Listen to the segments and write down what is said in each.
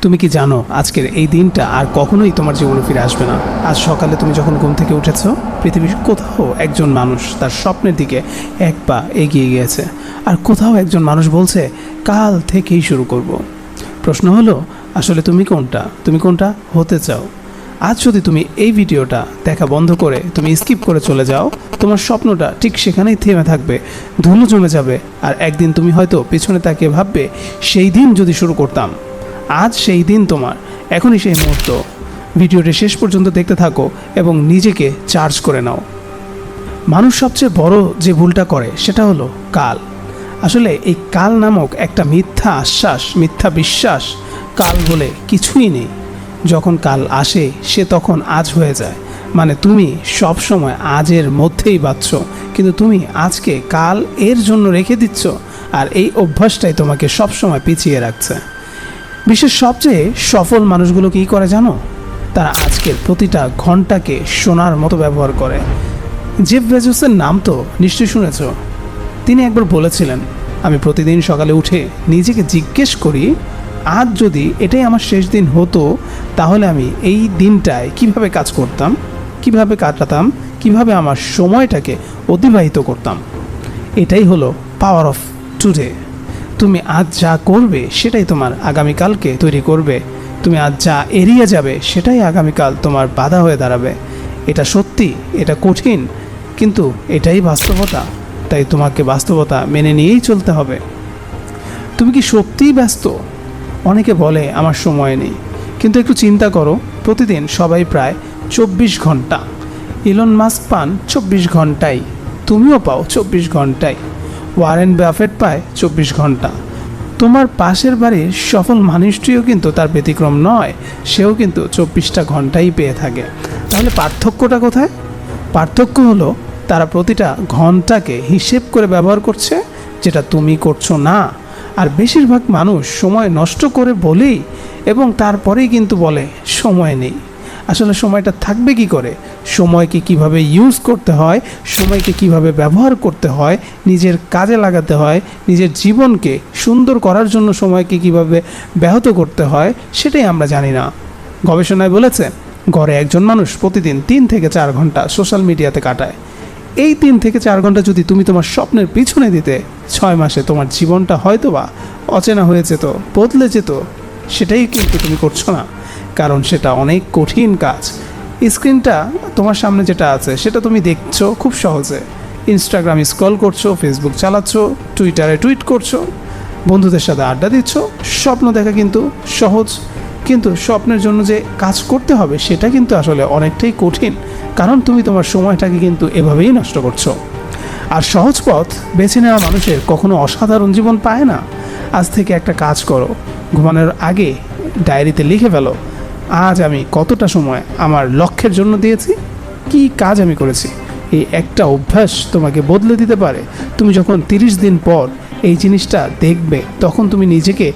তুমি কি জানো আজকের এই দিনটা আর কখনোই তোমার জীবনে ফিরে আসবে না। আজ সকালে তুমি যখন ঘুম থেকে উঠেছো, পৃথিবীর কোথাও একজন মানুষ তার স্বপ্নের দিকে এক পা এগিয়ে গিয়েছে, আর কোথাও একজন মানুষ বলছে কাল থেকেই শুরু করব। প্রশ্ন হলো, আসলে তুমি কোনটা হতে চাও? আজ যদি তুমি এই ভিডিওটা দেখা বন্ধ করে তুমি স্কিপ করে চলে যাও, তোমার স্বপ্নটা ঠিক সেখানেই থেমে থাকবে, ধুলো জমে যাবে, আর একদিন তুমি হয়তো পিছনে তাকিয়ে ভাববে সেই দিন যদি শুরু করতাম। আজ সেই দিন তোমার, এখনই সেই মুহূর্ত। ভিডিওটি শেষ পর্যন্ত দেখতে থাকো এবং নিজেকে চার্জ করে নাও। মানুষ সবচেয়ে বড় যে ভুলটা করে সেটা হলো কাল। আসলে এই কাল নামক একটা মিথ্যা আশ্বাস, মিথ্যা বিশ্বাস। কাল বলে কিছুই নেই। যখন কাল আসে সে তখন আজ হয়ে যায়। মানে তুমি সব সময় আজের মধ্যেই বাঁচছ, কিন্তু তুমি আজকে কাল এর জন্য রেখে দিচ্ছ, আর এই অভ্যাসটাই তোমাকে সব সময় পিছিয়ে রাখছে। বিশ্বের সবচেয়ে সফল মানুষগুলো কী করে জানো? তারা আজকের প্রতিটা ঘন্টাকে সোনার মতো ব্যবহার করে। জেফ বেজোসের নাম তো নিশ্চয়ই শুনেছ। তিনি একবার বলেছিলেন, আমি প্রতিদিন সকালে উঠে নিজেকে জিজ্ঞেস করি, আজ যদি এটাই আমার শেষ দিন হতো, তাহলে আমি এই দিনটায় কিভাবে কাজ করতাম, কিভাবে কাটাতাম, কিভাবে আমার সময়টাকে অতিবাহিত করতাম। এটাই হলো পাওয়ার অফ টুডে। তুমি আজ যা করবে সেটাই তোমার আগামীকালকে তৈরি করবে। তুমি আজ যা এড়িয়ে যাবে সেটাই আগামীকাল তোমার বাধা হয়ে দাঁড়াবে। এটা সত্যি, এটা কঠিন, কিন্তু এটাই বাস্তবতা। তাই তোমাকে বাস্তবতা মেনে নিয়েই চলতে হবে। তুমি কি সত্যিই ব্যস্ত? অনেকে বলে আমার সময় নেই, কিন্তু একটু চিন্তা করো, প্রতিদিন সবাই প্রায় 24 ঘন্টা। ইলন মাস্ক পান 24 ঘন্টাই, তুমিও পাও 24 ঘন্টাই, ওয়ারেন বাফেট পায় 24 ঘন্টা। তোমার পাশের বাড়ির সফল মানুষটিও কিন্তু তার ব্যতিক্রম নয়, সেও কিন্তু 24টা ঘন্টাই পেয়ে থাকে। তাহলে পার্থক্যটা কোথায়? পার্থক্য হলো তারা প্রতিটা ঘন্টাকে হিসেব করে ব্যবহার করছে, যেটা তুমি করছো না। আর বেশিরভাগ মানুষ সময় নষ্ট করে বলেই এবং তারপরেই কিন্তু বলে সময় নেই। আসলে সময়টা থাকবে কি করে? সময়কে কিভাবে ইউজ করতে হয়, সময়কে কিভাবে ব্যবহার করতে হয়, নিজের কাজে লাগাতে হয়, নিজের জীবনকে সুন্দর করার জন্য সময়কে কিভাবে ব্যাহত করতে হয়, সেটাই আমরা জানি না। গবেষণায় বলেছে, গড়ে একজন মানুষ প্রতিদিন 3 থেকে 4 ঘন্টা সোশ্যাল মিডিয়াতে কাটায়। এই 3 থেকে 4 ঘন্টা যদি তুমি তোমার স্বপ্নের পিছনে দিতে, 6 মাসে তোমার জীবনটা হয়তোবা অচেনা হয়ে যেত, বদলে যেত। সেটাই কিন্তু তুমি করছো না, কারণ সেটা অনেক কঠিন কাজ। স্ক্রিনটা তোমার সামনে যেটা আছে সেটা তুমি দেখছো খুব সহজে। ইনস্টাগ্রাম স্ক্রল করছো, ফেসবুক চালাচ্ছ, টুইটারে টুইট করছো, বন্ধুদের সাথে আড্ডা দিচ্ছ। স্বপ্ন দেখা কিন্তু সহজ, কিন্তু স্বপ্নের জন্য যে কাজ করতে হবে সেটা কিন্তু আসলে অনেকটাই কঠিন, কারণ তুমি তোমার সময়টাকে কিন্তু এভাবেই নষ্ট করছো। আর সহজ পথ বেছে নেওয়া মানুষের কখনো অসাধারণ জীবন পায় না। আজ থেকে একটা কাজ করো, ঘুমানোর আগে ডায়েরিতে লিখে ফেলো, আজ আমি কতটা সময় আমার লক্ষ্যের জন্য দিয়েছি, কি কাজ আমি করেছি। এই একটা অভ্যাস তোমাকে বদলে দিতে পারে। তুমি যখন 30 দিন পর এই জিনিসটা দেখবে, তখন তুমি নিজেকে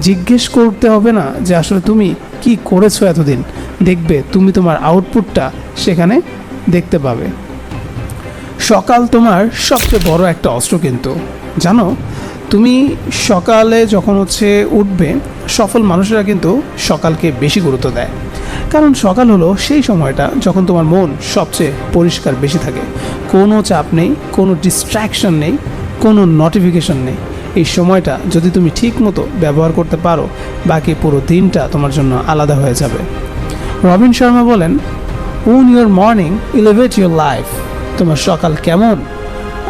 জিজ্ঞেস করতে হবে না যে আসলে তুমি কি করেছো এতদিন। দেখবে তুমি তোমার আউটপুটটা সেখানে দেখতে পাবে। সকাল তোমার সবচেয়ে বড় একটা অস্ত্র কিন্তু জানো। তুমি সকালে যখন উঠবে, সফল মানুষেরা কিন্তু সকালকে বেশি গুরুত্ব দেয়, কারণ সকাল হলো সেই সময়টা যখন তোমার মন সবচেয়ে পরিষ্কার বেশি থাকে। কোনো চাপ নেই, কোনো ডিস্ট্র্যাকশন নেই, কোনো নোটিফিকেশন নেই। এই সময়টা যদি তুমি ঠিক মতো ব্যবহার করতে পারো, বাকি পুরো দিনটা তোমার জন্য আলাদা হয়ে যাবে। রবিন শর্মা বলেন, own your morning elevate your life. তোমার সকাল কেমন?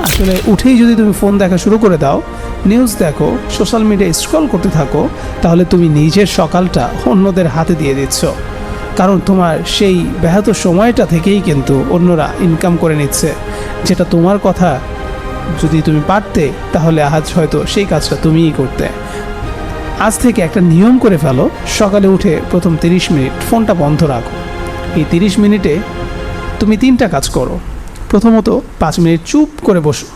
আসলে উঠেই যদি তুমি ফোন দেখা শুরু করে দাও, নিউজ দেখো, সোশ্যাল মিডিয়া স্ক্রল করতে থাকো, তাহলে তুমি নিজের সকালটা অন্যদের হাতে দিয়ে দিচ্ছ। কারণ তোমার সেই ব্যাহত সময়টা থেকেই কিন্তু অন্যরা ইনকাম করে নিচ্ছে, যেটা তোমার কথা যদি তুমি পারতে, তাহলে আজ হয়তো সেই কাজটা তুমিই করতে। আজ থেকে একটা নিয়ম করে ফেলো, সকালে উঠে প্রথম 30 মিনিট ফোনটা বন্ধ রাখো। এই 30 মিনিটে তুমি 3টা কাজ করো। প্রথমত 5 মিনিট চুপ করে বসো,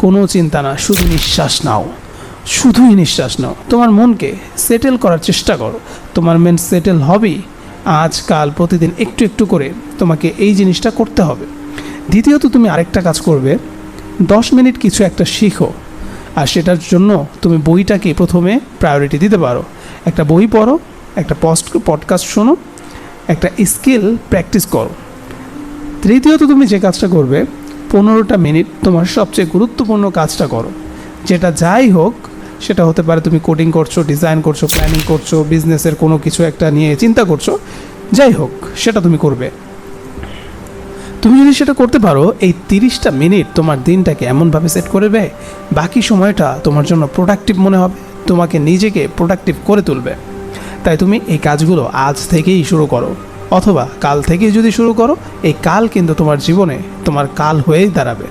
কোনো চিন্তা না, শুধু নিঃশ্বাস নাও, শুধুই নিঃশ্বাস নাও। তোমার মনকে সেটেল করার চেষ্টা করো। তোমার মেন সেটেল হবেই। আজকাল প্রতিদিন একটু একটু করে তোমাকে এই জিনিসটা করতে হবে। দ্বিতীয়ত তুমি আরেকটা কাজ করবে, 10 মিনিট কিছু একটা শিখো। আর সেটার জন্য তুমি বইটাকে প্রথমে প্রায়োরিটি দিতে পারো। একটা বই পড়ো, একটা পডকাস্ট শোনো, একটা স্কিল প্র্যাকটিস করো। তৃতীয়ত তুমি যে কাজটা করবে, 15টা মিনিট তোমার সবচেয়ে গুরুত্বপূর্ণ কাজটা করো। যেটা যাই হোক, সেটা হতে পারে তুমি কোডিং করছো, ডিজাইন করছো, প্ল্যানিং করছো, বিজনেসের কোনো কিছু একটা নিয়ে চিন্তা করছো, যাই হোক সেটা তুমি করবে। তুমি যদি সেটা করতে পারো, এই 30টা মিনিট তোমার দিনটাকে এমনভাবে সেট করবে, বাকি সময়টা তোমার জন্য প্রোডাক্টিভ মনে হবে, তোমাকে নিজেকে প্রোডাক্টিভ করে তুলবে। তাই তুমি এই কাজগুলো আজ থেকেই শুরু করো, অথবা কাল থেকেই যদি শুরু করো, এই কাল কিন্তু তোমার জীবনে তোমার কাল হয়েই দাঁড়াবে।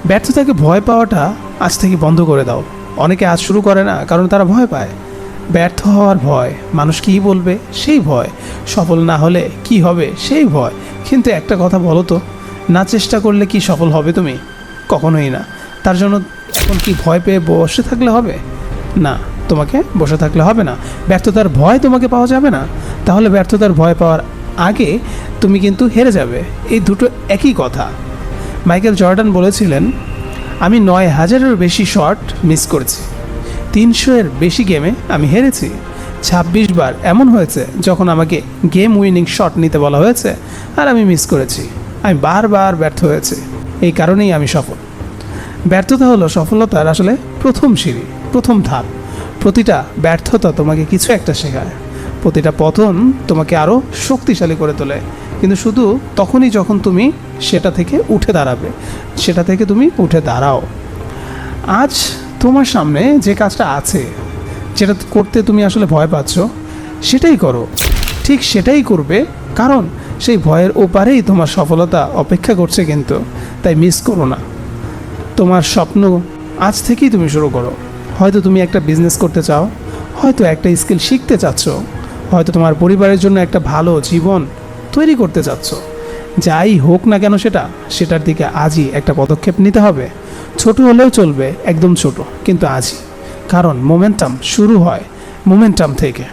ব্যর্থতাকে ভয় পাওয়াটা আজ থেকে বন্ধ করে দাও। অনেকে আজ শুরু করে না, কারণ তারা ভয় পায়। ব্যর্থ হওয়ার ভয়, মানুষ কী বলবে সেই ভয়, সফল না হলে কি হবে সেই ভয়। কিন্তু একটা কথা বলো তো, না চেষ্টা করলে কি সফল হবে তুমি? কখনোই না। তার জন্য এখন কি ভয় পেয়ে বসে থাকলে হবে? না, তোমাকে বসে থাকলে হবে না। ব্যর্থতার ভয় তোমাকে পাওয়া যাবে না, তাহলে ব্যর্থতার ভয় পাওয়ার আগে তুমি কিন্তু হেরে যাবে। এই দুটো একই কথা। মাইকেল জর্ডান বলেছিলেন, আমি 9000-এরও বেশি শট মিস করেছি, 300-এর বেশি গেমে আমি হেরেছি, 26 বার এমন হয়েছে যখন আমাকে গেম উইনিং শট নিতে বলা হয়েছে আর আমি মিস করেছি। আমি বারবার ব্যর্থ হয়েছি, এই কারণেই আমি সফল। ব্যর্থতা হলো সফলতার আসলে প্রথম সিঁড়ি, প্রথম ধাপ। প্রতিটা ব্যর্থতা তোমাকে কিছু একটা শেখায়, প্রতিটা পতন তোমাকে আরও শক্তিশালী করে তোলে, কিন্তু শুধু তখনই যখন তুমি সেটা থেকে উঠে দাঁড়াবে, সেটা থেকে তুমি উঠে দাঁড়াও। আজ তোমার সামনে যে কাজটা আছে, যেটা করতে তুমি আসলে ভয় পাচ্ছ, সেটাই করো, ঠিক সেটাই করবে, কারণ সেই ভয়ের ওপারেই তোমার সফলতা অপেক্ষা করছে কিন্তু। তাই মিস করো না তোমার স্বপ্ন, আজ থেকেই তুমি শুরু করো। হয়তো তুমি একটা বিজনেস করতে চাও, হয়তো একটা স্কিল শিখতে চাচ্ছ, হয়তো তোমার পরিবারের জন্য একটা ভালো জীবন তৈরি করতে চাচ্ছ। যাই হোক না কেন সেটার দিকে আজই একটা পদক্ষেপ নিতে হবে। ছোট হলেও চলবে, একদম ছোট, কিন্তু আজই। কারণ মোমেন্টাম শুরু হয় মোমেন্টাম থেকে।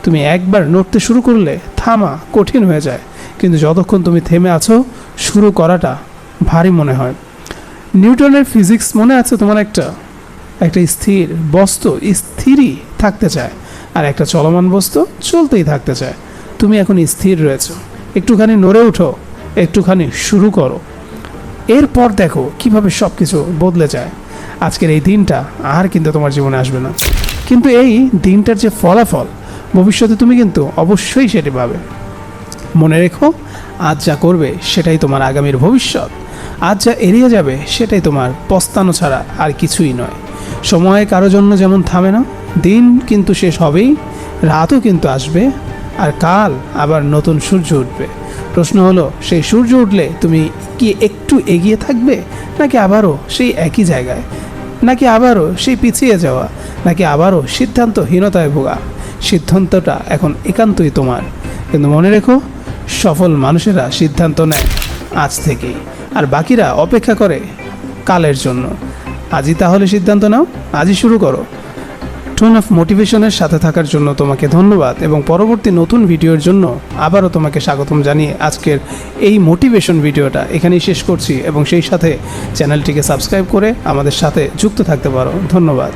তুমি একবার নড়তে শুরু করলে থামা কঠিন হয়ে যায়, কিন্তু যতক্ষণ তুমি থেমে আছো, শুরু করাটা ভারী মনে হয়। নিউটনের ফিজিক্স মনে আছে তোমার? একটা স্থির বস্তু স্থিরই থাকতে চায়, আর একটা চলমান বস্তু চলতেই থাকতে চায়। তুমি এখন স্থির রয়েছো, একটুখানি নড়ে ওঠো, একটুখানি শুরু করো, এরপর দেখো কিভাবে সব কিছু বদলে যায়। আজকের এই দিনটা আর কিন্তু তোমার জীবনে আসবে না, কিন্তু এই দিনটার যে ফলাফল, ভবিষ্যতে তুমি কিন্তু অবশ্যই সেটি পাবে। মনে রেখো, আজ যা করবে সেটাই তোমার আগামীর ভবিষ্যৎ। আজ যা এড়িয়ে যাবে সেটাই তোমার পস্তানো ছাড়া আর কিছুই নয়। সময় কারো জন্য যেমন থামে না, দিন কিন্তু শেষ হবেই, রাতও কিন্তু আসবে, আর কাল আবার নতুন সূর্য উঠবে। প্রশ্ন হলো, সেই সূর্য উঠলে তুমি কি একটু এগিয়ে থাকবে, নাকি আবারও সেই একই জায়গায়, নাকি আবারও সেই পিছিয়ে যাওয়া, নাকি আবারও সিদ্ধান্তহীনতায় ভোগা? সিদ্ধান্তটা এখন একান্তই তোমার। কিন্তু মনে রেখো, সফল মানুষেরা সিদ্ধান্ত নেয় আজ থেকেই, আর বাকিরা অপেক্ষা করে কালের জন্য। আজই তাহলে সিদ্ধান্ত নাও, আজই শুরু করো। টোন অফ মোটিভেশনের সাথে থাকার জন্য তোমাকে ধন্যবাদ, এবং পরবর্তী নতুন ভিডিওর জন্য আবারও তোমাকে স্বাগতম জানিয়ে আজকের এই মোটিভেশন ভিডিওটা এখানেই শেষ করছি, এবং সেই সাথে চ্যানেলটিকে সাবস্ক্রাইব করে আমাদের সাথে যুক্ত থাকতে পারো। ধন্যবাদ।